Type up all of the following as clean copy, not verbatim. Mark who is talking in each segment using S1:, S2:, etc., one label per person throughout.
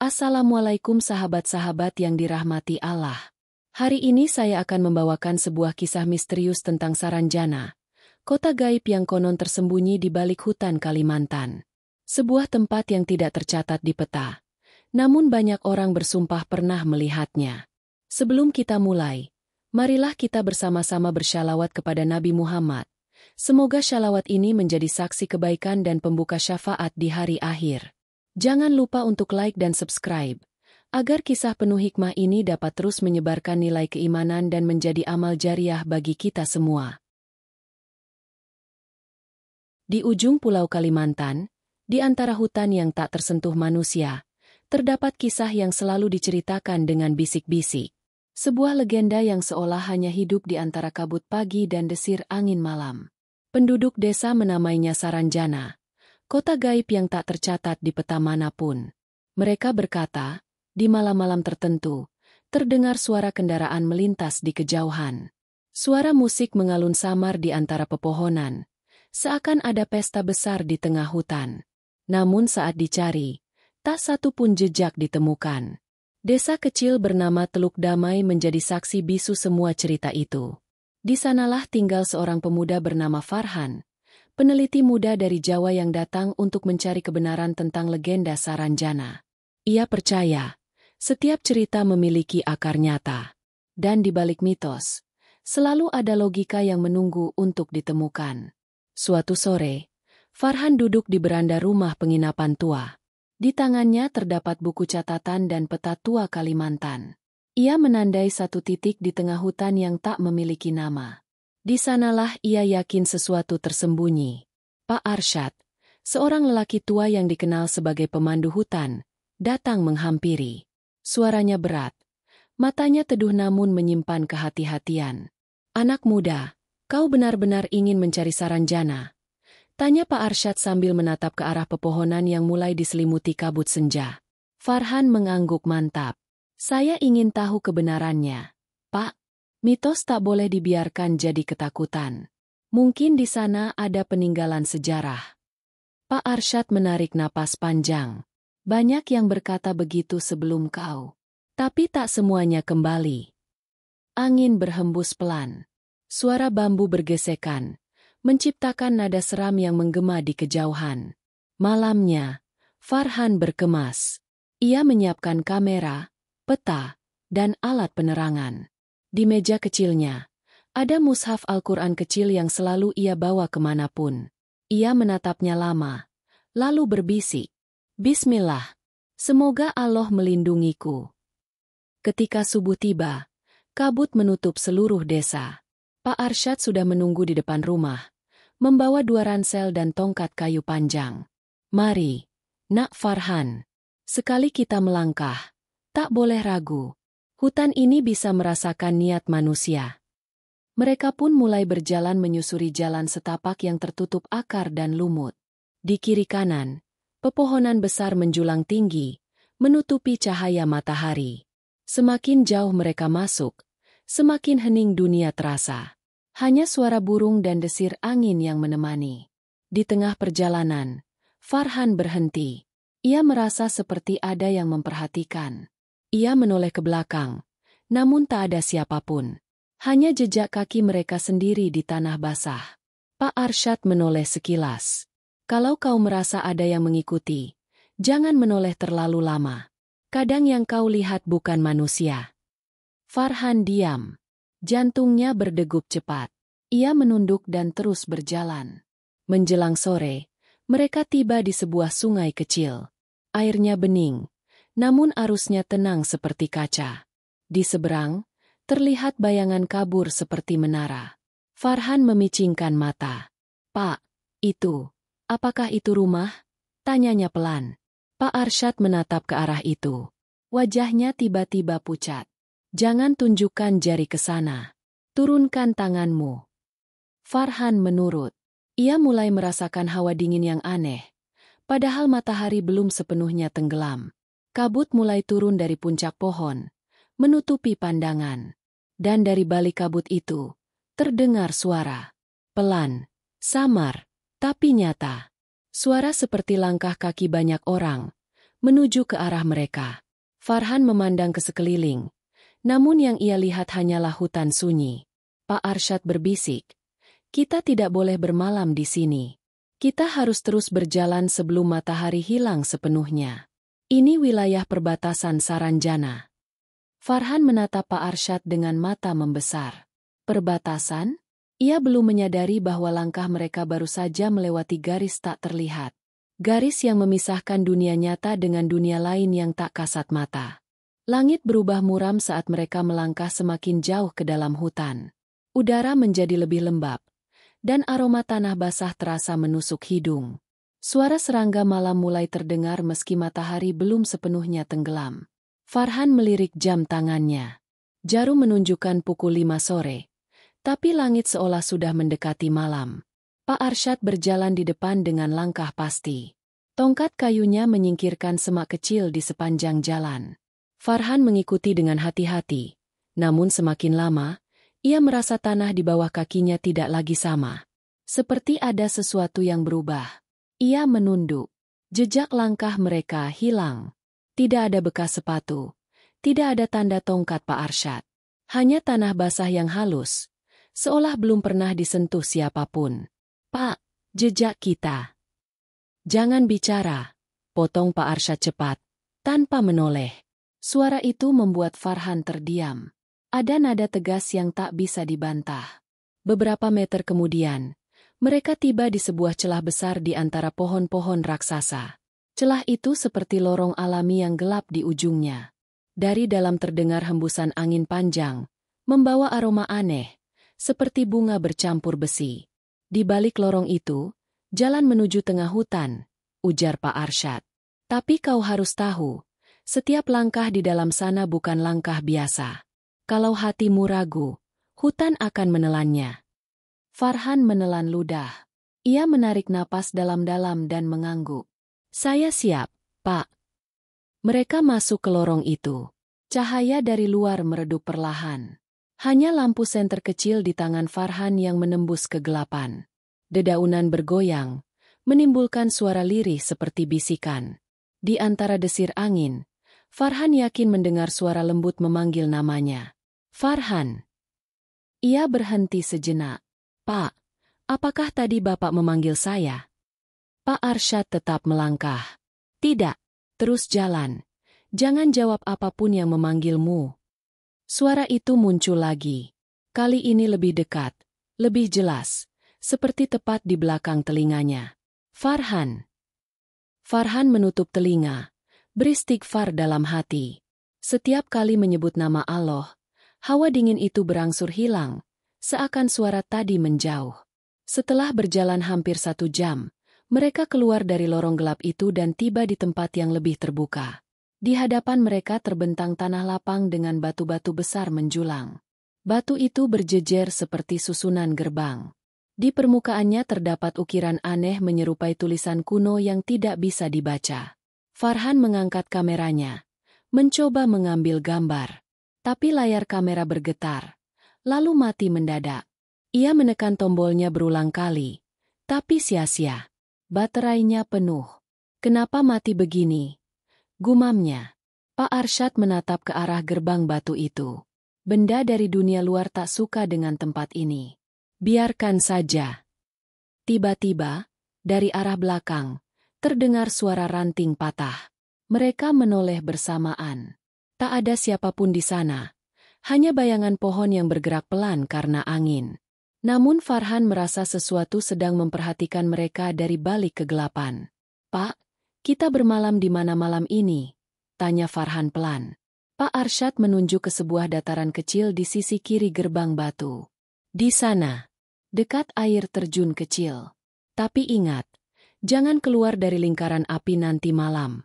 S1: Assalamualaikum sahabat-sahabat yang dirahmati Allah. Hari ini saya akan membawakan sebuah kisah misterius tentang Saranjana, kota gaib yang konon tersembunyi di balik hutan Kalimantan. Sebuah tempat yang tidak tercatat di peta, namun banyak orang bersumpah pernah melihatnya. Sebelum kita mulai, marilah kita bersama-sama bersyalawat kepada Nabi Muhammad. Semoga syalawat ini menjadi saksi kebaikan dan pembuka syafaat di hari akhir. Jangan lupa untuk like dan subscribe, agar kisah penuh hikmah ini dapat terus menyebarkan nilai keimanan dan menjadi amal jariah bagi kita semua. Di ujung pulau Kalimantan, di antara hutan yang tak tersentuh manusia, terdapat kisah yang selalu diceritakan dengan bisik-bisik. Sebuah legenda yang seolah hanya hidup di antara kabut pagi dan desir angin malam. Penduduk desa menamainya Saranjana, kota gaib yang tak tercatat di peta manapun. Mereka berkata, di malam-malam tertentu, terdengar suara kendaraan melintas di kejauhan. Suara musik mengalun samar di antara pepohonan, seakan ada pesta besar di tengah hutan. Namun saat dicari, tak satu pun jejak ditemukan. Desa kecil bernama Teluk Damai menjadi saksi bisu semua cerita itu. Di sanalah tinggal seorang pemuda bernama Farhan, peneliti muda dari Jawa yang datang untuk mencari kebenaran tentang legenda Saranjana. Ia percaya, setiap cerita memiliki akar nyata. Dan di balik mitos, selalu ada logika yang menunggu untuk ditemukan. Suatu sore, Farhan duduk di beranda rumah penginapan tua. Di tangannya terdapat buku catatan dan peta tua Kalimantan. Ia menandai satu titik di tengah hutan yang tak memiliki nama. Di sanalah ia yakin sesuatu tersembunyi. Pak Arsyad, seorang lelaki tua yang dikenal sebagai pemandu hutan, datang menghampiri. Suaranya berat, matanya teduh namun menyimpan kehati-hatian. "Anak muda, kau benar-benar ingin mencari Saranjana?" tanya Pak Arsyad sambil menatap ke arah pepohonan yang mulai diselimuti kabut senja. Farhan mengangguk mantap. "Saya ingin tahu kebenarannya, Pak. Mitos tak boleh dibiarkan jadi ketakutan. Mungkin di sana ada peninggalan sejarah." Pak Arsyad menarik napas panjang. "Banyak yang berkata begitu sebelum kau. Tapi tak semuanya kembali." Angin berhembus pelan. Suara bambu bergesekan, menciptakan nada seram yang menggema di kejauhan. Malamnya, Farhan berkemas. Ia menyiapkan kamera, peta, dan alat penerangan. Di meja kecilnya, ada mushaf Al-Quran kecil yang selalu ia bawa kemanapun. Ia menatapnya lama, lalu berbisik, "Bismillah, semoga Allah melindungiku." Ketika subuh tiba, kabut menutup seluruh desa. Pak Arsyad sudah menunggu di depan rumah, membawa 2 ransel dan tongkat kayu panjang. "Mari, Nak Farhan. Sekali kita melangkah, tak boleh ragu. Hutan ini bisa merasakan niat manusia." Mereka pun mulai berjalan menyusuri jalan setapak yang tertutup akar dan lumut. Di kiri kanan, pepohonan besar menjulang tinggi, menutupi cahaya matahari. Semakin jauh mereka masuk, semakin hening dunia terasa. Hanya suara burung dan desir angin yang menemani. Di tengah perjalanan, Farhan berhenti. Ia merasa seperti ada yang memperhatikan. Ia menoleh ke belakang, namun tak ada siapapun. Hanya jejak kaki mereka sendiri di tanah basah. Pak Arsyad menoleh sekilas. "Kalau kau merasa ada yang mengikuti, jangan menoleh terlalu lama. Kadang yang kau lihat bukan manusia." Farhan diam. Jantungnya berdegup cepat. Ia menunduk dan terus berjalan. Menjelang sore, mereka tiba di sebuah sungai kecil. Airnya bening, namun arusnya tenang seperti kaca. Di seberang, terlihat bayangan kabur seperti menara. Farhan memicingkan mata. "Pak, apakah itu rumah?" tanyanya pelan. Pak Arsyad menatap ke arah itu. Wajahnya tiba-tiba pucat. "Jangan tunjukkan jari ke sana. Turunkan tanganmu." Farhan menurut. Ia mulai merasakan hawa dingin yang aneh. Padahal matahari belum sepenuhnya tenggelam. Kabut mulai turun dari puncak pohon, menutupi pandangan. Dan dari balik kabut itu, terdengar suara. Pelan, samar, tapi nyata. Suara seperti langkah kaki banyak orang, menuju ke arah mereka. Farhan memandang ke sekeliling, namun yang ia lihat hanyalah hutan sunyi. Pak Arsyad berbisik, "Kita tidak boleh bermalam di sini. Kita harus terus berjalan sebelum matahari hilang sepenuhnya. Ini wilayah perbatasan Saranjana." Farhan menatap Pak Arsyad dengan mata membesar. Perbatasan? Ia belum menyadari bahwa langkah mereka baru saja melewati garis tak terlihat. Garis yang memisahkan dunia nyata dengan dunia lain yang tak kasat mata. Langit berubah muram saat mereka melangkah semakin jauh ke dalam hutan. Udara menjadi lebih lembab, dan aroma tanah basah terasa menusuk hidung. Suara serangga malam mulai terdengar meski matahari belum sepenuhnya tenggelam. Farhan melirik jam tangannya. Jarum menunjukkan pukul 5 sore. Tapi langit seolah sudah mendekati malam. Pak Arsyad berjalan di depan dengan langkah pasti. Tongkat kayunya menyingkirkan semak kecil di sepanjang jalan. Farhan mengikuti dengan hati-hati. Namun semakin lama, ia merasa tanah di bawah kakinya tidak lagi sama. Seperti ada sesuatu yang berubah. Ia menunduk. Jejak langkah mereka hilang. Tidak ada bekas sepatu. Tidak ada tanda tongkat Pak Arsyad. Hanya tanah basah yang halus. Seolah belum pernah disentuh siapapun. "Pak, jejak kita." "Jangan bicara," potong Pak Arsyad cepat, tanpa menoleh. Suara itu membuat Farhan terdiam. Ada nada tegas yang tak bisa dibantah. Beberapa meter kemudian, mereka tiba di sebuah celah besar di antara pohon-pohon raksasa. Celah itu seperti lorong alami yang gelap di ujungnya. Dari dalam terdengar hembusan angin panjang, membawa aroma aneh, seperti bunga bercampur besi. Di balik lorong itu, jalan menuju tengah hutan, ujar Pak Arsyad. "Tapi kau harus tahu, setiap langkah di dalam sana bukan langkah biasa. Kalau hatimu ragu, hutan akan menelannya." Farhan menelan ludah. Ia menarik napas dalam-dalam dan mengangguk. "Saya siap, Pak." Mereka masuk ke lorong itu. Cahaya dari luar meredup perlahan. Hanya lampu senter kecil di tangan Farhan yang menembus kegelapan. Dedaunan bergoyang, menimbulkan suara lirih seperti bisikan. Di antara desir angin, Farhan yakin mendengar suara lembut memanggil namanya. "Farhan." Ia berhenti sejenak. "Pak, apakah tadi Bapak memanggil saya?" Pak Arsyad tetap melangkah. "Tidak, terus jalan. Jangan jawab apapun yang memanggilmu." Suara itu muncul lagi. Kali ini lebih dekat, lebih jelas, seperti tepat di belakang telinganya. "Farhan." Farhan menutup telinga, beristighfar dalam hati. Setiap kali menyebut nama Allah, hawa dingin itu berangsur hilang, seakan suara tadi menjauh. Setelah berjalan hampir 1 jam, mereka keluar dari lorong gelap itu dan tiba di tempat yang lebih terbuka. Di hadapan mereka terbentang tanah lapang dengan batu-batu besar menjulang. Batu itu berjejer seperti susunan gerbang. Di permukaannya terdapat ukiran aneh menyerupai tulisan kuno yang tidak bisa dibaca. Farhan mengangkat kameranya, mencoba mengambil gambar. Tapi layar kamera bergetar, lalu mati mendadak. Ia menekan tombolnya berulang kali, tapi sia-sia. Baterainya penuh. "Kenapa mati begini?" gumamnya. Pak Arsyad menatap ke arah gerbang batu itu. Benda dari dunia luar tak suka dengan tempat ini. "Biarkan saja." Tiba-tiba, dari arah belakang, terdengar suara ranting patah. Mereka menoleh bersamaan. Tak ada siapapun di sana. Hanya bayangan pohon yang bergerak pelan karena angin. Namun Farhan merasa sesuatu sedang memperhatikan mereka dari balik kegelapan. "Pak, kita bermalam di mana malam ini?" tanya Farhan pelan. Pak Arsyad menunjuk ke sebuah dataran kecil di sisi kiri gerbang batu. "Di sana, dekat air terjun kecil. Tapi ingat, jangan keluar dari lingkaran api nanti malam."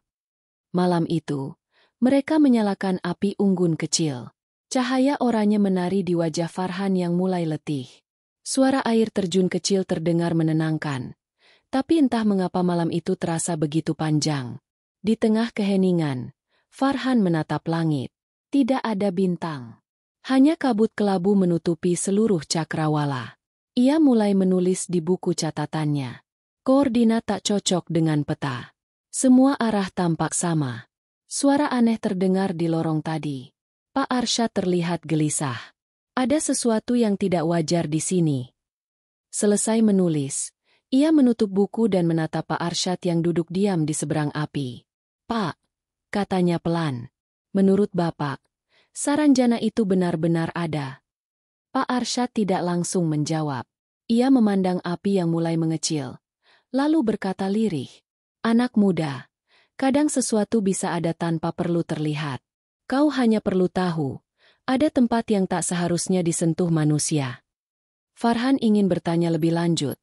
S1: Malam itu, mereka menyalakan api unggun kecil. Cahaya oranye menari di wajah Farhan yang mulai letih. Suara air terjun kecil terdengar menenangkan. Tapi entah mengapa malam itu terasa begitu panjang. Di tengah keheningan, Farhan menatap langit. Tidak ada bintang. Hanya kabut kelabu menutupi seluruh cakrawala. Ia mulai menulis di buku catatannya. Koordinat tak cocok dengan peta. Semua arah tampak sama. Suara aneh terdengar di lorong tadi. Pak Arsyad terlihat gelisah. Ada sesuatu yang tidak wajar di sini. Selesai menulis, ia menutup buku dan menatap Pak Arsyad yang duduk diam di seberang api. "Pak," katanya pelan. "Menurut Bapak, Saranjana itu benar-benar ada?" Pak Arsyad tidak langsung menjawab. Ia memandang api yang mulai mengecil. Lalu berkata lirih, "Anak muda, kadang sesuatu bisa ada tanpa perlu terlihat. Kau hanya perlu tahu, ada tempat yang tak seharusnya disentuh manusia." Farhan ingin bertanya lebih lanjut,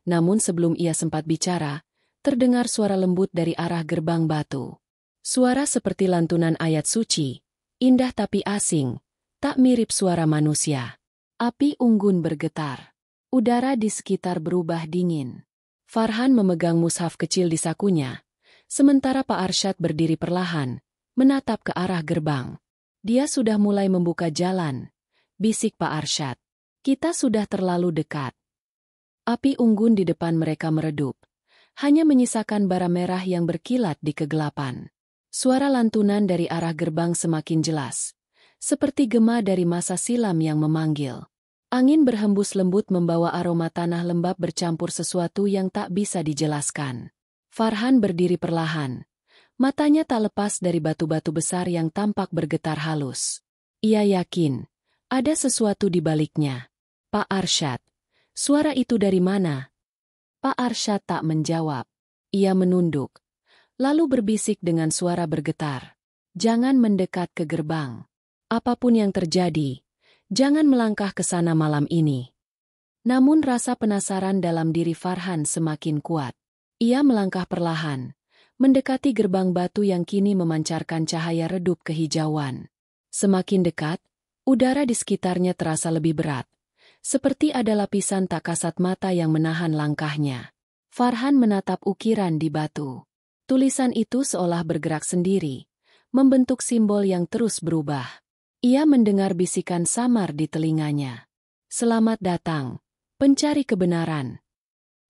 S1: namun sebelum ia sempat bicara, terdengar suara lembut dari arah gerbang batu. Suara seperti lantunan ayat suci, indah tapi asing, tak mirip suara manusia. Api unggun bergetar. Udara di sekitar berubah dingin. Farhan memegang mushaf kecil di sakunya, sementara Pak Arsyad berdiri perlahan, menatap ke arah gerbang. "Dia sudah mulai membuka jalan," bisik Pak Arsyad. "Kita sudah terlalu dekat." Api unggun di depan mereka meredup, hanya menyisakan bara merah yang berkilat di kegelapan. Suara lantunan dari arah gerbang semakin jelas, seperti gema dari masa silam yang memanggil. Angin berhembus lembut membawa aroma tanah lembab bercampur sesuatu yang tak bisa dijelaskan. Farhan berdiri perlahan. Matanya tak lepas dari batu-batu besar yang tampak bergetar halus. Ia yakin, ada sesuatu di baliknya. "Pak Arsyad, suara itu dari mana?" Pak Arsyad tak menjawab. Ia menunduk, lalu berbisik dengan suara bergetar. "Jangan mendekat ke gerbang. Apapun yang terjadi, jangan melangkah ke sana malam ini." Namun rasa penasaran dalam diri Farhan semakin kuat. Ia melangkah perlahan, mendekati gerbang batu yang kini memancarkan cahaya redup kehijauan. Semakin dekat, udara di sekitarnya terasa lebih berat, seperti ada lapisan tak kasat mata yang menahan langkahnya. Farhan menatap ukiran di batu. Tulisan itu seolah bergerak sendiri, membentuk simbol yang terus berubah. Ia mendengar bisikan samar di telinganya. "Selamat datang, pencari kebenaran."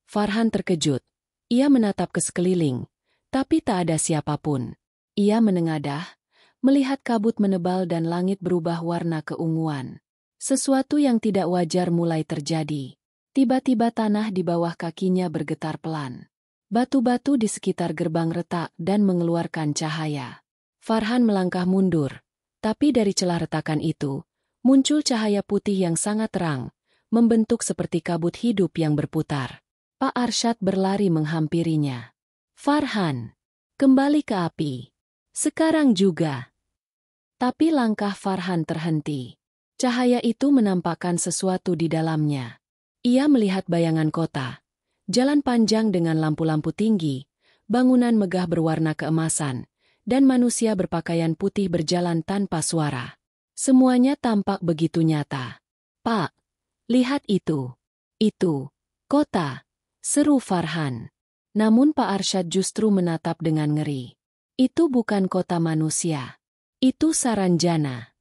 S1: Farhan terkejut. Ia menatap ke sekeliling, tapi tak ada siapapun. Ia menengadah, melihat kabut menebal dan langit berubah warna keunguan. Sesuatu yang tidak wajar mulai terjadi. Tiba-tiba tanah di bawah kakinya bergetar pelan. Batu-batu di sekitar gerbang retak dan mengeluarkan cahaya. Farhan melangkah mundur. Tapi dari celah retakan itu, muncul cahaya putih yang sangat terang, membentuk seperti kabut hidup yang berputar. Pak Arsyad berlari menghampirinya. "Farhan, kembali ke api. Sekarang juga." Tapi langkah Farhan terhenti. Cahaya itu menampakkan sesuatu di dalamnya. Ia melihat bayangan kota, jalan panjang dengan lampu-lampu tinggi, bangunan megah berwarna keemasan, dan manusia berpakaian putih berjalan tanpa suara. Semuanya tampak begitu nyata. "Pak, lihat itu. Itu kota," seru Farhan. Namun Pak Arsyad justru menatap dengan ngeri. "Itu bukan kota manusia. Itu Saranjana."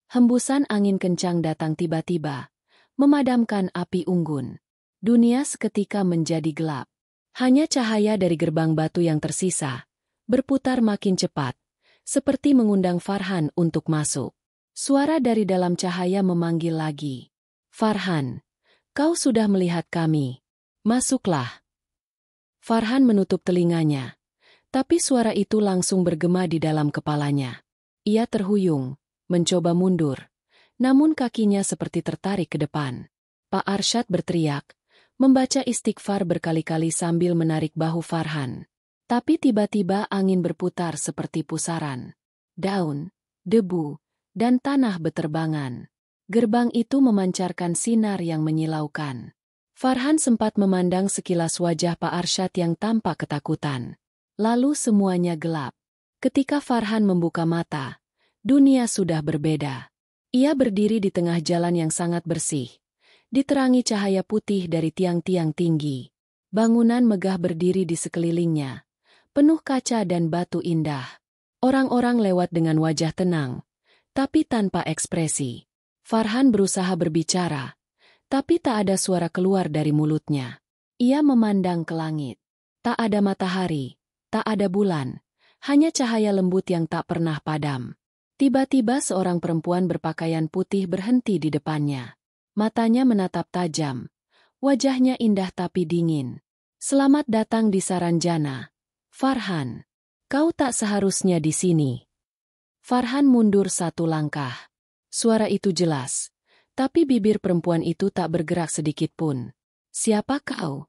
S1: Hembusan angin kencang datang tiba-tiba, memadamkan api unggun. Dunia seketika menjadi gelap. Hanya cahaya dari gerbang batu yang tersisa berputar makin cepat, seperti mengundang Farhan untuk masuk. Suara dari dalam cahaya memanggil lagi. "Farhan, kau sudah melihat kami. Masuklah." Farhan menutup telinganya, tapi suara itu langsung bergema di dalam kepalanya. Ia terhuyung, mencoba mundur, namun kakinya seperti tertarik ke depan. Pak Arsyad berteriak, membaca istighfar berkali-kali sambil menarik bahu Farhan. Tapi tiba-tiba angin berputar seperti pusaran. Daun, debu, dan tanah beterbangan. Gerbang itu memancarkan sinar yang menyilaukan. Farhan sempat memandang sekilas wajah Pak Arsyad yang tampak ketakutan. Lalu semuanya gelap. Ketika Farhan membuka mata, dunia sudah berbeda. Ia berdiri di tengah jalan yang sangat bersih, diterangi cahaya putih dari tiang-tiang tinggi. Bangunan megah berdiri di sekelilingnya, penuh kaca dan batu indah. Orang-orang lewat dengan wajah tenang, tapi tanpa ekspresi. Farhan berusaha berbicara, tapi tak ada suara keluar dari mulutnya. Ia memandang ke langit. Tak ada matahari, Tak ada bulan, hanya cahaya lembut yang tak pernah padam. Tiba-tiba seorang perempuan berpakaian putih berhenti di depannya. Matanya menatap tajam. Wajahnya indah tapi dingin. Selamat datang di Saranjana, Farhan. Kau tak seharusnya di sini. Farhan mundur satu langkah. Suara itu jelas, tapi bibir perempuan itu tak bergerak sedikit pun. Siapa kau?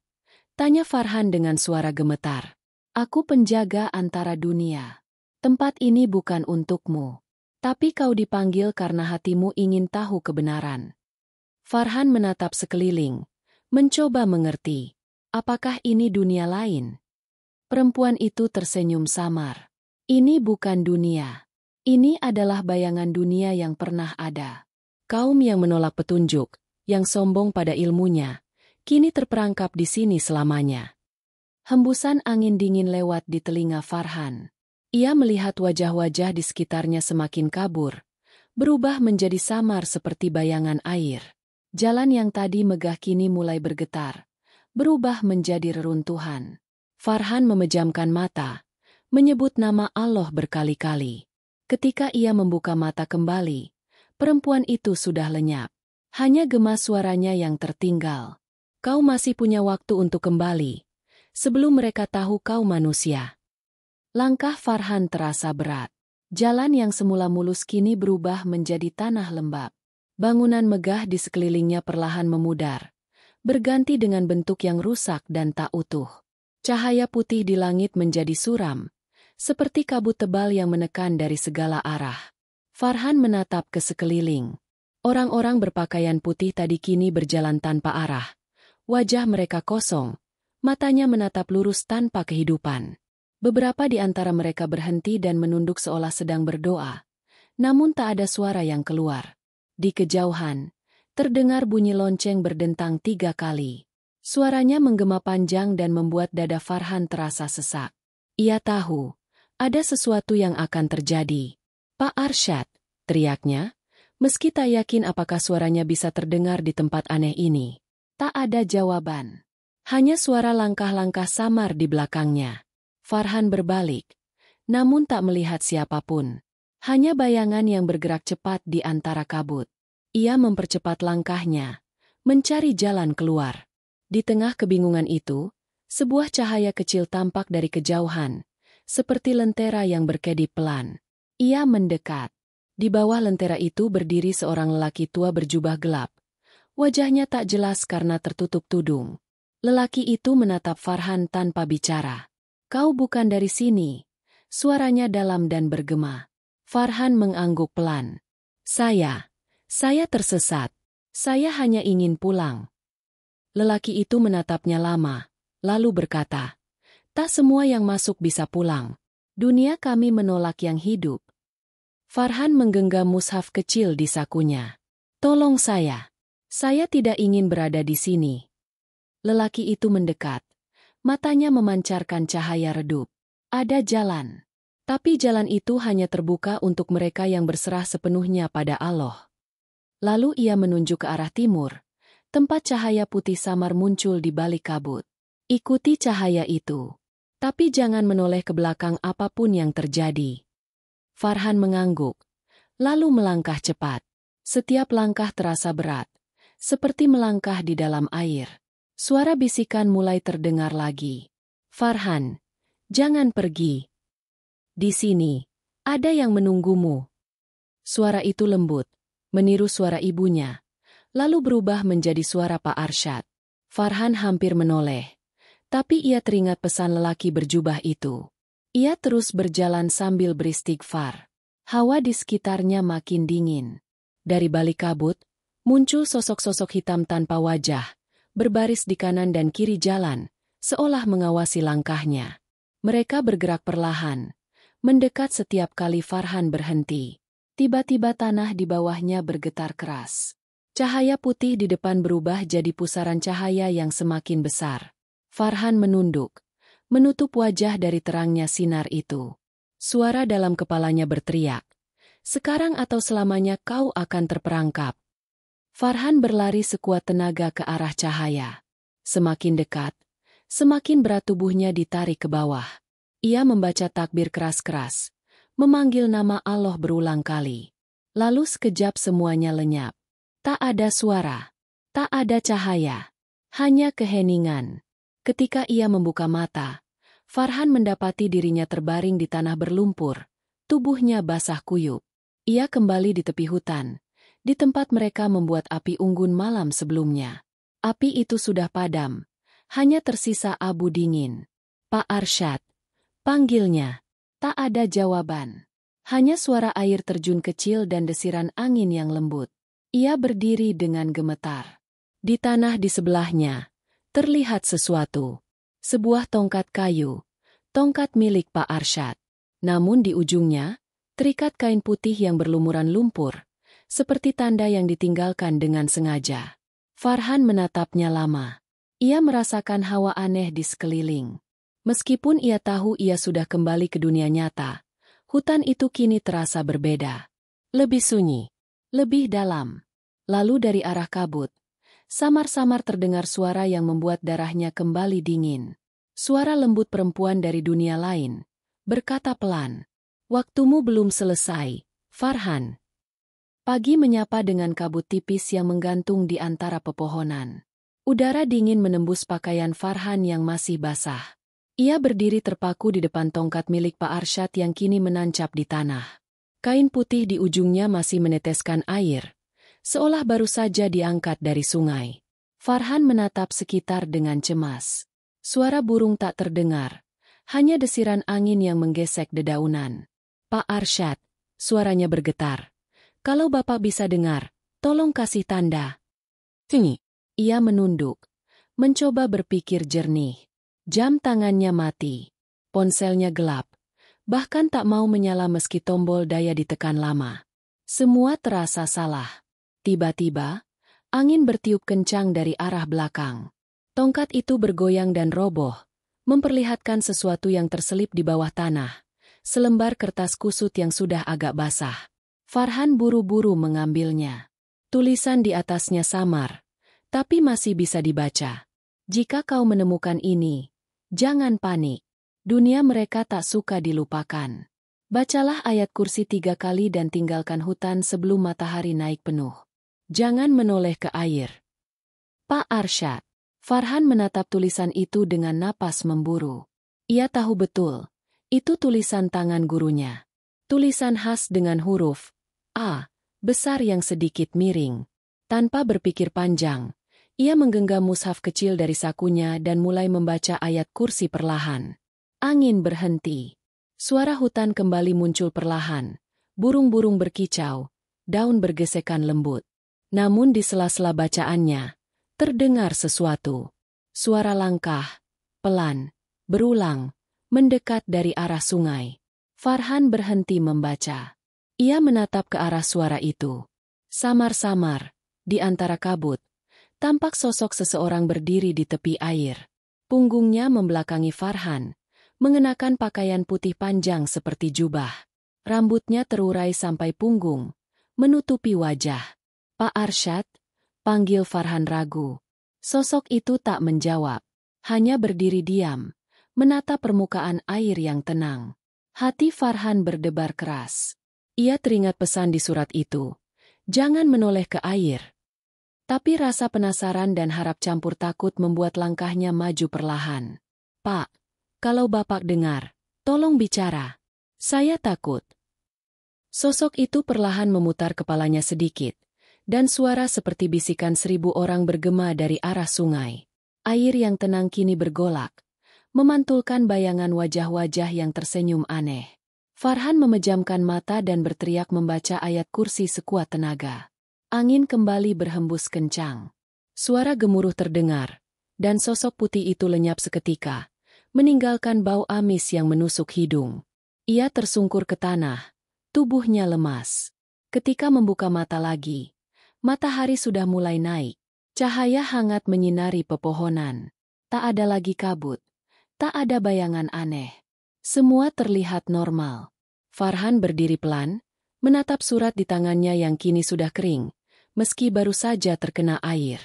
S1: Tanya Farhan dengan suara gemetar. Aku penjaga antara dunia. Tempat ini bukan untukmu. Tapi kau dipanggil karena hatimu ingin tahu kebenaran. Farhan menatap sekeliling, mencoba mengerti. Apakah ini dunia lain? Perempuan itu tersenyum samar. Ini bukan dunia. Ini adalah bayangan dunia yang pernah ada. Kaum yang menolak petunjuk, yang sombong pada ilmunya, kini terperangkap di sini selamanya. Hembusan angin dingin lewat di telinga Farhan. Ia melihat wajah-wajah di sekitarnya semakin kabur, berubah menjadi samar seperti bayangan air. Jalan yang tadi megah kini mulai bergetar, berubah menjadi reruntuhan. Farhan memejamkan mata, menyebut nama Allah berkali-kali. Ketika ia membuka mata kembali, perempuan itu sudah lenyap. Hanya gema suaranya yang tertinggal. Kau masih punya waktu untuk kembali, sebelum mereka tahu kau manusia. Langkah Farhan terasa berat. Jalan yang semula mulus kini berubah menjadi tanah lembab. Bangunan megah di sekelilingnya perlahan memudar, berganti dengan bentuk yang rusak dan tak utuh. Cahaya putih di langit menjadi suram, seperti kabut tebal yang menekan dari segala arah. Farhan menatap ke sekeliling. Orang-orang berpakaian putih tadi kini berjalan tanpa arah. Wajah mereka kosong, matanya menatap lurus tanpa kehidupan. Beberapa di antara mereka berhenti dan menunduk seolah sedang berdoa. Namun tak ada suara yang keluar. Di kejauhan, terdengar bunyi lonceng berdentang 3 kali. Suaranya menggema panjang dan membuat dada Farhan terasa sesak. Ia tahu, ada sesuatu yang akan terjadi. Pak Arsyad, teriaknya, meski tak yakin apakah suaranya bisa terdengar di tempat aneh ini. Tak ada jawaban. Hanya suara langkah-langkah samar di belakangnya. Farhan berbalik, namun tak melihat siapapun. Hanya bayangan yang bergerak cepat di antara kabut. Ia mempercepat langkahnya, mencari jalan keluar. Di tengah kebingungan itu, sebuah cahaya kecil tampak dari kejauhan, seperti lentera yang berkedip pelan. Ia mendekat. Di bawah lentera itu berdiri seorang lelaki tua berjubah gelap. Wajahnya tak jelas karena tertutup tudung. Lelaki itu menatap Farhan tanpa bicara. Kau bukan dari sini. Suaranya dalam dan bergema. Farhan mengangguk pelan. Saya tersesat. Saya hanya ingin pulang. Lelaki itu menatapnya lama, lalu berkata, tak semua yang masuk bisa pulang. Dunia kami menolak yang hidup. Farhan menggenggam mushaf kecil di sakunya. Tolong saya. Saya tidak ingin berada di sini. Lelaki itu mendekat. Matanya memancarkan cahaya redup. Ada jalan. Tapi jalan itu hanya terbuka untuk mereka yang berserah sepenuhnya pada Allah. Lalu ia menunjuk ke arah timur. Tempat cahaya putih samar muncul di balik kabut. Ikuti cahaya itu. Tapi jangan menoleh ke belakang apapun yang terjadi. Farhan mengangguk, lalu melangkah cepat. Setiap langkah terasa berat, seperti melangkah di dalam air. Suara bisikan mulai terdengar lagi. Farhan, jangan pergi. Di sini, ada yang menunggumu. Suara itu lembut, meniru suara ibunya, lalu berubah menjadi suara Pak Arsyad. Farhan hampir menoleh. Tapi ia teringat pesan lelaki berjubah itu. Ia terus berjalan sambil beristighfar. Hawa di sekitarnya makin dingin. Dari balik kabut, muncul sosok-sosok hitam tanpa wajah, berbaris di kanan dan kiri jalan, seolah mengawasi langkahnya. Mereka bergerak perlahan, mendekat setiap kali Farhan berhenti. Tiba-tiba tanah di bawahnya bergetar keras. Cahaya putih di depan berubah jadi pusaran cahaya yang semakin besar. Farhan menunduk, menutup wajah dari terangnya sinar itu. Suara dalam kepalanya berteriak, sekarang atau selamanya kau akan terperangkap. Farhan berlari sekuat tenaga ke arah cahaya. Semakin dekat, semakin berat tubuhnya ditarik ke bawah. Ia membaca takbir keras-keras, memanggil nama Allah berulang kali. Lalu sekejap semuanya lenyap. Tak ada suara, tak ada cahaya, hanya keheningan. Ketika ia membuka mata, Farhan mendapati dirinya terbaring di tanah berlumpur, tubuhnya basah kuyup. Ia kembali di tepi hutan, di tempat mereka membuat api unggun malam sebelumnya. Api itu sudah padam, hanya tersisa abu dingin. "Pak Arsyad," panggilnya. Tak ada jawaban. Hanya suara air terjun kecil dan desiran angin yang lembut. Ia berdiri dengan gemetar. Di tanah di sebelahnya, terlihat sesuatu. Sebuah tongkat kayu, tongkat milik Pak Arsyad. Namun di ujungnya, terikat kain putih yang berlumuran lumpur, seperti tanda yang ditinggalkan dengan sengaja. Farhan menatapnya lama. Ia merasakan hawa aneh di sekeliling. Meskipun ia tahu ia sudah kembali ke dunia nyata, hutan itu kini terasa berbeda. Lebih sunyi, lebih dalam. Lalu dari arah kabut, samar-samar terdengar suara yang membuat darahnya kembali dingin. Suara lembut perempuan dari dunia lain, berkata pelan, "Waktumu belum selesai, Farhan." Pagi menyapa dengan kabut tipis yang menggantung di antara pepohonan. Udara dingin menembus pakaian Farhan yang masih basah. Ia berdiri terpaku di depan tongkat milik Pak Arsyad yang kini menancap di tanah. Kain putih di ujungnya masih meneteskan air, seolah baru saja diangkat dari sungai. Farhan menatap sekitar dengan cemas. Suara burung tak terdengar, hanya desiran angin yang menggesek dedaunan. "Pak Arsyad," suaranya bergetar. "Kalau Bapak bisa dengar, tolong kasih tanda." "Tinggi." Ia menunduk, mencoba berpikir jernih. Jam tangannya mati. Ponselnya gelap. Bahkan tak mau menyala meski tombol daya ditekan lama. Semua terasa salah. Tiba-tiba, angin bertiup kencang dari arah belakang. Tongkat itu bergoyang dan roboh, memperlihatkan sesuatu yang terselip di bawah tanah. Selembar kertas kusut yang sudah agak basah. Farhan buru-buru mengambilnya. Tulisan di atasnya samar, tapi masih bisa dibaca. "Jika kau menemukan ini, jangan panik. Dunia mereka tak suka dilupakan. Bacalah ayat kursi 3 kali dan tinggalkan hutan sebelum matahari naik penuh. Jangan menoleh ke air." "Pak Arsyad." Farhan menatap tulisan itu dengan napas memburu. Ia tahu betul, itu tulisan tangan gurunya. Tulisan khas dengan huruf A, besar yang sedikit miring. Tanpa berpikir panjang, ia menggenggam mushaf kecil dari sakunya dan mulai membaca ayat kursi perlahan. Angin berhenti. Suara hutan kembali muncul perlahan. Burung-burung berkicau, daun bergesekan lembut. Namun di sela-sela bacaannya, terdengar sesuatu. Suara langkah, pelan, berulang, mendekat dari arah sungai. Farhan berhenti membaca. Ia menatap ke arah suara itu. Samar-samar, di antara kabut, tampak sosok seseorang berdiri di tepi air. Punggungnya membelakangi Farhan, mengenakan pakaian putih panjang seperti jubah. Rambutnya terurai sampai punggung, menutupi wajah. "Pak Arsyad?" panggil Farhan ragu. Sosok itu tak menjawab, hanya berdiri diam, menatap permukaan air yang tenang. Hati Farhan berdebar keras. Ia teringat pesan di surat itu, "Jangan menoleh ke air." Tapi rasa penasaran dan harap campur takut membuat langkahnya maju perlahan. "Pak, kalau Bapak dengar, tolong bicara. Saya takut." Sosok itu perlahan memutar kepalanya sedikit, dan suara seperti bisikan 1000 orang bergema dari arah sungai. Air yang tenang kini bergolak, memantulkan bayangan wajah-wajah yang tersenyum aneh. Farhan memejamkan mata dan berteriak membaca ayat kursi sekuat tenaga. Angin kembali berhembus kencang. Suara gemuruh terdengar, dan sosok putih itu lenyap seketika, meninggalkan bau amis yang menusuk hidung. Ia tersungkur ke tanah, tubuhnya lemas. Ketika membuka mata lagi, matahari sudah mulai naik. Cahaya hangat menyinari pepohonan. Tak ada lagi kabut, tak ada bayangan aneh. Semua terlihat normal. Farhan berdiri pelan, menatap surat di tangannya yang kini sudah kering, meski baru saja terkena air.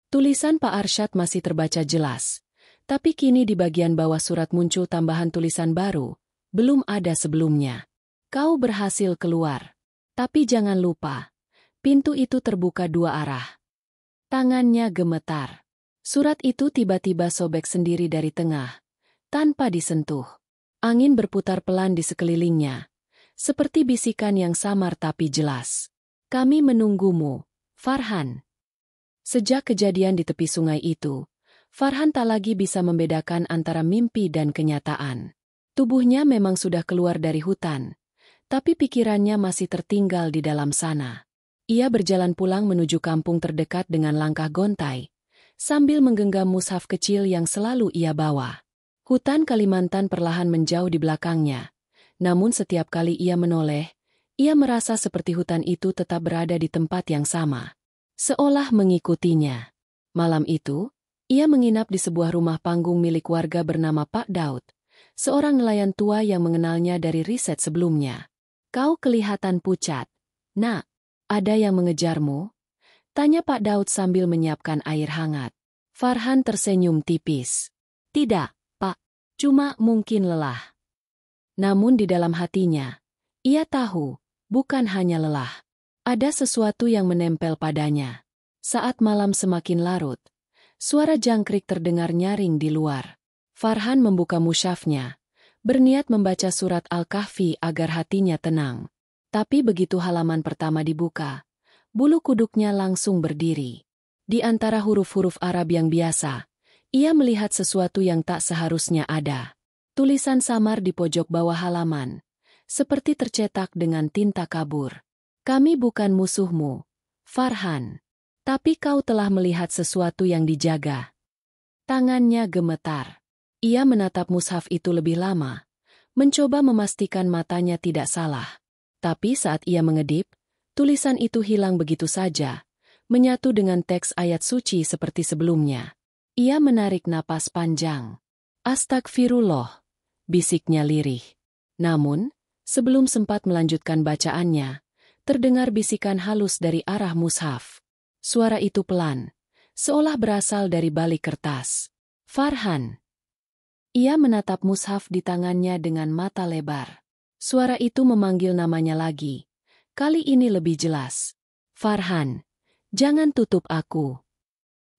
S1: Tulisan Pak Arsyad masih terbaca jelas, Tapi kini di bagian bawah surat muncul tambahan tulisan baru, belum ada sebelumnya. Kau berhasil keluar. Tapi jangan lupa, pintu itu terbuka dua arah. Tangannya gemetar. Surat itu tiba-tiba sobek sendiri dari tengah, tanpa disentuh. Angin berputar pelan di sekelilingnya, seperti bisikan yang samar tapi jelas. Kami menunggumu, Farhan. Sejak kejadian di tepi sungai itu, Farhan tak lagi bisa membedakan antara mimpi dan kenyataan. Tubuhnya memang sudah keluar dari hutan, tapi pikirannya masih tertinggal di dalam sana. Ia berjalan pulang menuju kampung terdekat dengan langkah gontai, sambil menggenggam mushaf kecil yang selalu ia bawa. Hutan Kalimantan perlahan menjauh di belakangnya, namun setiap kali ia menoleh, ia merasa seperti hutan itu tetap berada di tempat yang sama, seolah mengikutinya. Malam itu, ia menginap di sebuah rumah panggung milik warga bernama Pak Daud, seorang nelayan tua yang mengenalnya dari riset sebelumnya. Kau kelihatan pucat. Nak, ada yang mengejarmu? Tanya Pak Daud sambil menyiapkan air hangat. Farhan tersenyum tipis. Tidak, Pak. Cuma mungkin lelah. Namun di dalam hatinya, ia tahu, bukan hanya lelah. Ada sesuatu yang menempel padanya. Saat malam semakin larut, suara jangkrik terdengar nyaring di luar. Farhan membuka mushafnya, berniat membaca surat Al-Kahfi agar hatinya tenang. Tapi begitu halaman pertama dibuka, bulu kuduknya langsung berdiri. Di antara huruf-huruf Arab yang biasa, ia melihat sesuatu yang tak seharusnya ada. Tulisan samar di pojok bawah halaman, seperti tercetak dengan tinta kabur. Kami bukan musuhmu, Farhan. Tapi kau telah melihat sesuatu yang dijaga. Tangannya gemetar. Ia menatap mushaf itu lebih lama, mencoba memastikan matanya tidak salah. Tapi saat ia mengedip, tulisan itu hilang begitu saja, menyatu dengan teks ayat suci seperti sebelumnya. Ia menarik napas panjang. Astagfirullah, bisiknya lirih. Namun, sebelum sempat melanjutkan bacaannya, terdengar bisikan halus dari arah mushaf. Suara itu pelan, seolah berasal dari balik kertas. Farhan. Ia menatap mushaf di tangannya dengan mata lebar. Suara itu memanggil namanya lagi. Kali ini lebih jelas. Farhan, jangan tutup aku.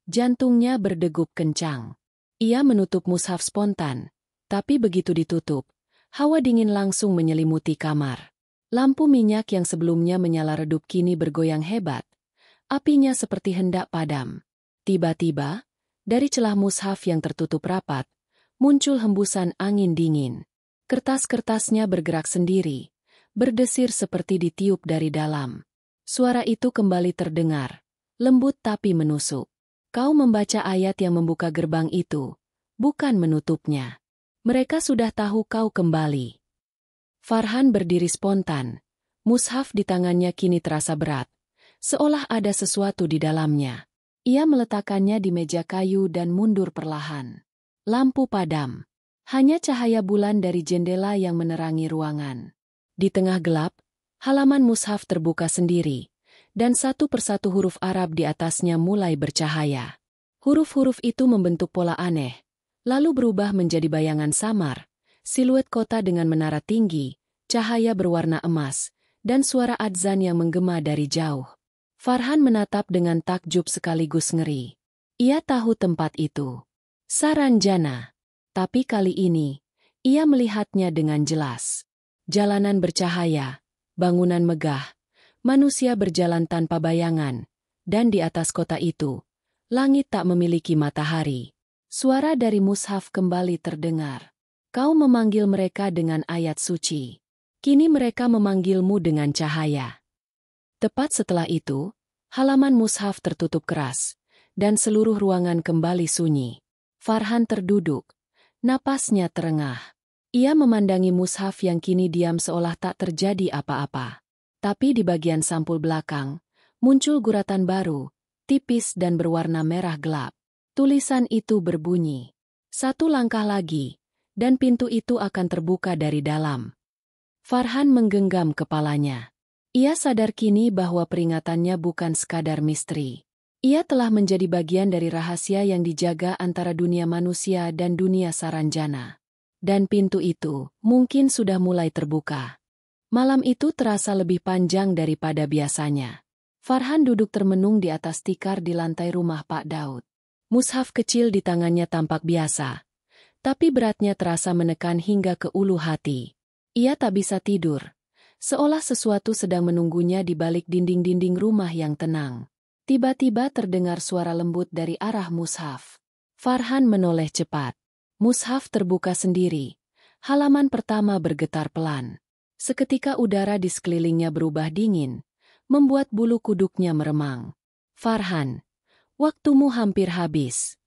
S1: Jantungnya berdegup kencang. Ia menutup mushaf spontan, tapi begitu ditutup, hawa dingin langsung menyelimuti kamar. Lampu minyak yang sebelumnya menyala redup kini bergoyang hebat. Apinya seperti hendak padam. Tiba-tiba, dari celah mushaf yang tertutup rapat, muncul hembusan angin dingin. Kertas-kertasnya bergerak sendiri, berdesir seperti ditiup dari dalam. Suara itu kembali terdengar, lembut tapi menusuk. Kau membaca ayat yang membuka gerbang itu, bukan menutupnya. Mereka sudah tahu kau kembali. Farhan berdiri spontan. Mushaf di tangannya kini terasa berat, seolah ada sesuatu di dalamnya. Ia meletakkannya di meja kayu dan mundur perlahan. Lampu padam. Hanya cahaya bulan dari jendela yang menerangi ruangan. Di tengah gelap, halaman mushaf terbuka sendiri, dan satu persatu huruf Arab di atasnya mulai bercahaya. Huruf-huruf itu membentuk pola aneh, lalu berubah menjadi bayangan samar, siluet kota dengan menara tinggi, cahaya berwarna emas, dan suara adzan yang menggema dari jauh. Farhan menatap dengan takjub sekaligus ngeri. Ia tahu tempat itu. Saranjana. Tapi kali ini, ia melihatnya dengan jelas. Jalanan bercahaya, bangunan megah, manusia berjalan tanpa bayangan, dan di atas kota itu, langit tak memiliki matahari. Suara dari mushaf kembali terdengar. Kau memanggil mereka dengan ayat suci. Kini mereka memanggilmu dengan cahaya. Tepat setelah itu, halaman mushaf tertutup keras, dan seluruh ruangan kembali sunyi. Farhan terduduk, napasnya terengah. Ia memandangi mushaf yang kini diam seolah tak terjadi apa-apa. Tapi di bagian sampul belakang, muncul guratan baru, tipis dan berwarna merah gelap. Tulisan itu berbunyi, "Satu langkah lagi, dan pintu itu akan terbuka dari dalam." Farhan menggenggam kepalanya. Ia sadar kini bahwa peringatannya bukan sekadar misteri. Ia telah menjadi bagian dari rahasia yang dijaga antara dunia manusia dan dunia Saranjana. Dan pintu itu mungkin sudah mulai terbuka. Malam itu terasa lebih panjang daripada biasanya. Farhan duduk termenung di atas tikar di lantai rumah Pak Daud. Mushaf kecil di tangannya tampak biasa, tapi beratnya terasa menekan hingga ke ulu hati. Ia tak bisa tidur, seolah sesuatu sedang menunggunya di balik dinding-dinding rumah yang tenang. Tiba-tiba terdengar suara lembut dari arah mushaf. Farhan menoleh cepat. Mushaf terbuka sendiri. Halaman pertama bergetar pelan. Seketika udara di sekelilingnya berubah dingin, membuat bulu kuduknya meremang. Farhan, waktumu hampir habis.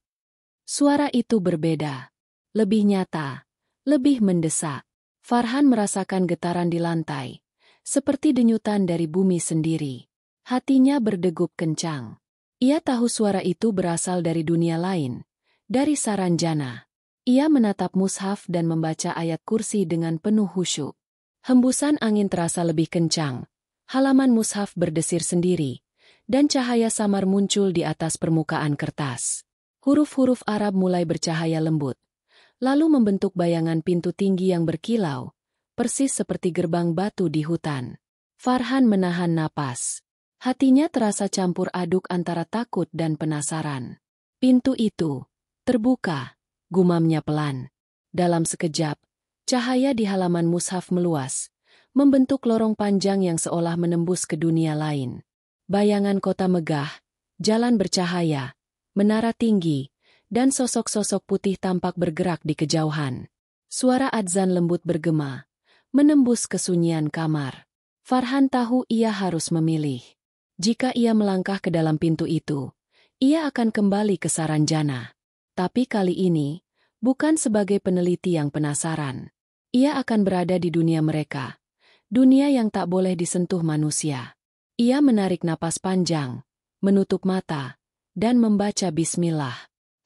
S1: Suara itu berbeda. Lebih nyata, lebih mendesak. Farhan merasakan getaran di lantai, seperti denyutan dari bumi sendiri. Hatinya berdegup kencang. Ia tahu suara itu berasal dari dunia lain, dari Saranjana. Ia menatap mushaf dan membaca ayat kursi dengan penuh khusyuk. Hembusan angin terasa lebih kencang. Halaman mushaf berdesir sendiri, dan cahaya samar muncul di atas permukaan kertas. Huruf-huruf Arab mulai bercahaya lembut, lalu membentuk bayangan pintu tinggi yang berkilau, persis seperti gerbang batu di hutan. Farhan menahan napas. Hatinya terasa campur aduk antara takut dan penasaran. Pintu itu terbuka, gumamnya pelan. Dalam sekejap, cahaya di halaman mushaf meluas, membentuk lorong panjang yang seolah menembus ke dunia lain. Bayangan kota megah, jalan bercahaya, menara tinggi, dan sosok-sosok putih tampak bergerak di kejauhan. Suara adzan lembut bergema, menembus kesunyian kamar. Farhan tahu ia harus memilih. Jika ia melangkah ke dalam pintu itu, ia akan kembali ke Saranjana. Tapi kali ini, bukan sebagai peneliti yang penasaran. Ia akan berada di dunia mereka, dunia yang tak boleh disentuh manusia. Ia menarik napas panjang, menutup mata, dan membaca bismillah.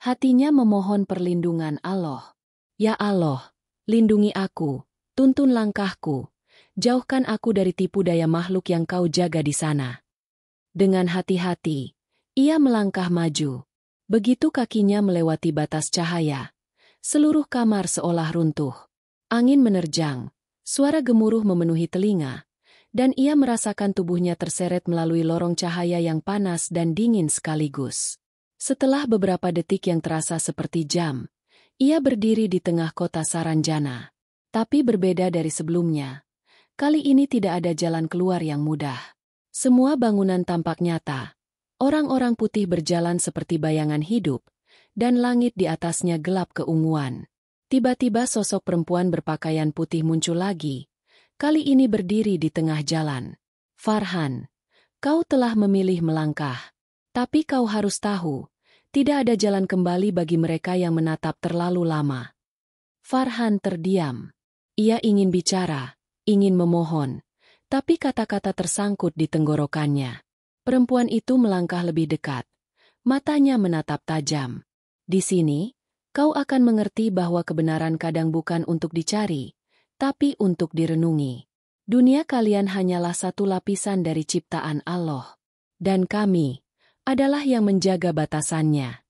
S1: Hatinya memohon perlindungan Allah. Ya Allah, lindungi aku, tuntun langkahku, jauhkan aku dari tipu daya makhluk yang kau jaga di sana. Dengan hati-hati, ia melangkah maju. Begitu kakinya melewati batas cahaya, seluruh kamar seolah runtuh. Angin menerjang, suara gemuruh memenuhi telinga, dan ia merasakan tubuhnya terseret melalui lorong cahaya yang panas dan dingin sekaligus. Setelah beberapa detik yang terasa seperti jam, ia berdiri di tengah kota Saranjana. Tapi berbeda dari sebelumnya, kali ini tidak ada jalan keluar yang mudah. Semua bangunan tampak nyata. Orang-orang putih berjalan seperti bayangan hidup, dan langit di atasnya gelap keunguan. Tiba-tiba sosok perempuan berpakaian putih muncul lagi, kali ini berdiri di tengah jalan. Farhan, kau telah memilih melangkah. Tapi kau harus tahu, tidak ada jalan kembali bagi mereka yang menatap terlalu lama. Farhan terdiam. Ia ingin bicara, ingin memohon, tapi kata-kata tersangkut di tenggorokannya. Perempuan itu melangkah lebih dekat. Matanya menatap tajam. Di sini, kau akan mengerti bahwa kebenaran kadang bukan untuk dicari, tapi untuk direnungi. Dunia kalian hanyalah satu lapisan dari ciptaan Allah. Dan kami adalah yang menjaga batasannya.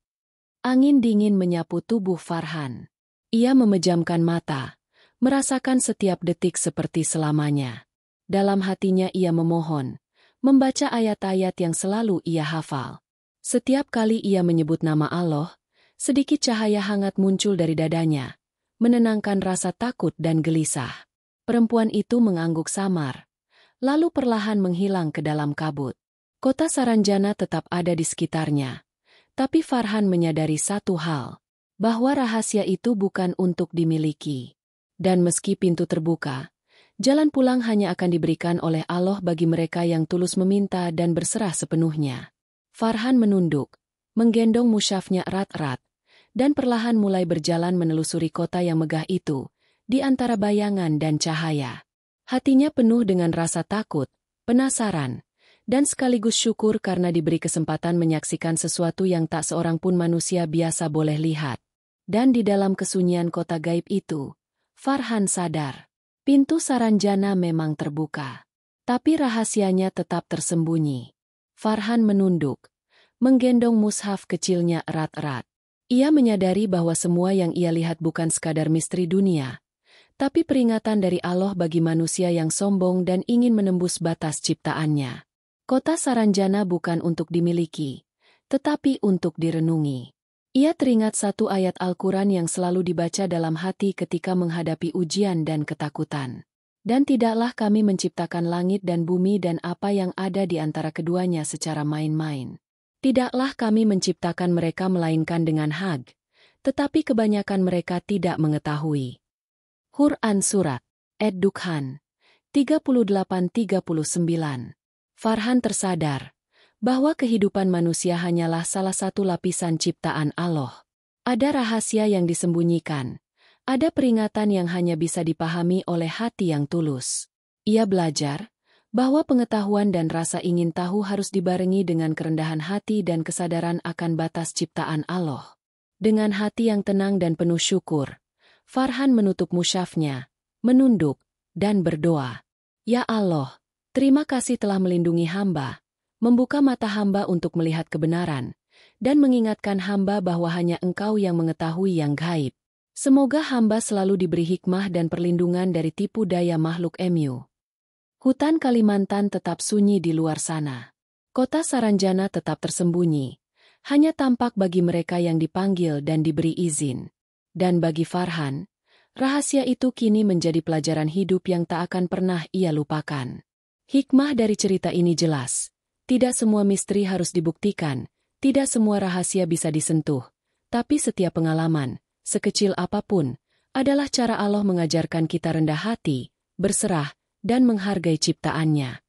S1: Angin dingin menyapu tubuh Farhan. Ia memejamkan mata, merasakan setiap detik seperti selamanya. Dalam hatinya ia memohon, membaca ayat-ayat yang selalu ia hafal. Setiap kali ia menyebut nama Allah, sedikit cahaya hangat muncul dari dadanya, menenangkan rasa takut dan gelisah. Perempuan itu mengangguk samar, lalu perlahan menghilang ke dalam kabut. Kota Saranjana tetap ada di sekitarnya, tapi Farhan menyadari satu hal, bahwa rahasia itu bukan untuk dimiliki. Dan meski pintu terbuka, jalan pulang hanya akan diberikan oleh Allah bagi mereka yang tulus meminta dan berserah sepenuhnya. Farhan menunduk, menggendong mushafnya erat-erat, dan perlahan mulai berjalan menelusuri kota yang megah itu, di antara bayangan dan cahaya. Hatinya penuh dengan rasa takut, penasaran, dan sekaligus syukur karena diberi kesempatan menyaksikan sesuatu yang tak seorang pun manusia biasa boleh lihat. Dan di dalam kesunyian kota gaib itu, Farhan sadar. Pintu Saranjana memang terbuka, tapi rahasianya tetap tersembunyi. Farhan menunduk, menggendong mushaf kecilnya erat-erat. Ia menyadari bahwa semua yang ia lihat bukan sekadar misteri dunia, tapi peringatan dari Allah bagi manusia yang sombong dan ingin menembus batas ciptaannya. Kota Saranjana bukan untuk dimiliki, tetapi untuk direnungi. Ia teringat satu ayat Al-Quran yang selalu dibaca dalam hati ketika menghadapi ujian dan ketakutan. Dan tidaklah kami menciptakan langit dan bumi dan apa yang ada di antara keduanya secara main-main. Tidaklah kami menciptakan mereka melainkan dengan hak, tetapi kebanyakan mereka tidak mengetahui. Quran Surat Ad-Dukhan 38-39. Farhan tersadar bahwa kehidupan manusia hanyalah salah satu lapisan ciptaan Allah. Ada rahasia yang disembunyikan, ada peringatan yang hanya bisa dipahami oleh hati yang tulus. Ia belajar bahwa pengetahuan dan rasa ingin tahu harus dibarengi dengan kerendahan hati dan kesadaran akan batas ciptaan Allah. Dengan hati yang tenang dan penuh syukur, Farhan menutup mushafnya, menunduk, dan berdoa. Ya Allah, terima kasih telah melindungi hamba, membuka mata hamba untuk melihat kebenaran, dan mengingatkan hamba bahwa hanya Engkau yang mengetahui yang gaib. Semoga hamba selalu diberi hikmah dan perlindungan dari tipu daya makhluk MU. Hutan Kalimantan tetap sunyi di luar sana. Kota Saranjana tetap tersembunyi, hanya tampak bagi mereka yang dipanggil dan diberi izin. Dan bagi Farhan, rahasia itu kini menjadi pelajaran hidup yang tak akan pernah ia lupakan. Hikmah dari cerita ini jelas. Tidak semua misteri harus dibuktikan, tidak semua rahasia bisa disentuh, tapi setiap pengalaman, sekecil apapun, adalah cara Allah mengajarkan kita rendah hati, berserah, dan menghargai ciptaannya.